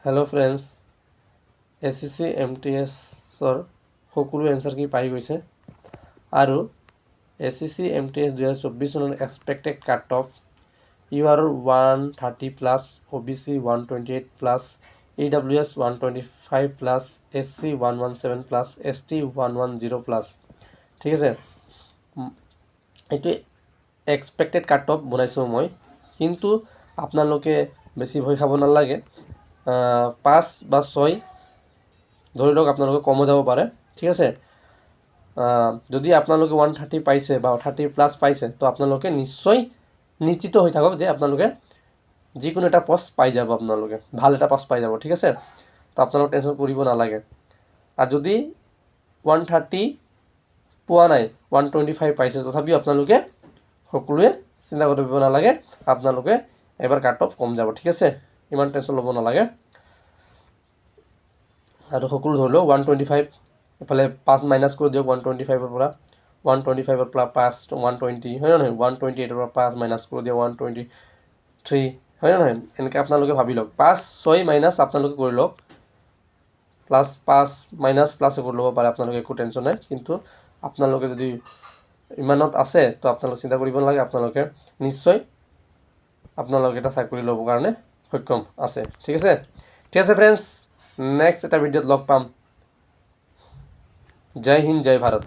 Hello friends SSC एमटीएसर सकलो answer की पाई गई और एसएससी एमटीएस 2024 सनर expected cut off UR 130 plus OBC 128 plus EWS 125 plus SC 117 plus ST 110 plus ठीक है ये एक्सपेक्टेड काट अफ बनाइছোঁ मैं किन्तु आपनालोके बेसि भय खाब नालागे 5 বা 6 ধৰি লওক আপোনালোকে কমো যাব পাৰে ঠিক আছে যদি আপোনালোকে 130 পাইছে বা 30 প্লাস পাইছে তো আপোনালোকে নিশ্চয় নিশ্চিত হৈ থাকক যে আপোনালোকে যিকোনো এটা পোষ্ট পাই যাব আপোনালোকে ভাল এটা পোষ্ট পাই যাব ঠিক আছে তো আপোনালোকে টেনশন কৰিব নালাগে আৰু যদি 130 পোৱা নাই 125 পাইছে তথাপিও আপোনালোকে সকলোৱে চিন্তা কৰিব নালাগে আপোনালোকে এবাৰ কাট অফ কম যাব ঠিক আছে ইমান টেনশন ল'ব নালাগে আৰু সকলো ধৰি লওক 125 এফালে 5 মাইনাস কৰি দিয়ক 125 ৰ পৰা 125 ৰ পৰা 5 120 হয় নহয় 128 ৰ পৰা 5 মাইনাস কৰি দিয়ক 123 হয় নহয় এনেকৈ আপোনালোকে ভাবি লওক 5 6 মাইনাস আপোনালোকে কৰি লওক প্লাস 5 মাইনাস প্লাস কৰি ল'ব পাৰে আপোনালোকে একো টেনশন নাই কিন্তু আপোনালোকে যদি ইমানত আছে তো আপোনালোকে চিন্তা কৰিব নালাগে আপোনালোকে নিশ্চয় আপোনালোকে এটা চাকৰি ল'ব কাৰণে সক্ষম আছে ঠিক আছে ফ্ৰেন্ডস নেক্সট এটা ভিডিওত লগ পাম জয় হিন্দ জয় ভাৰত।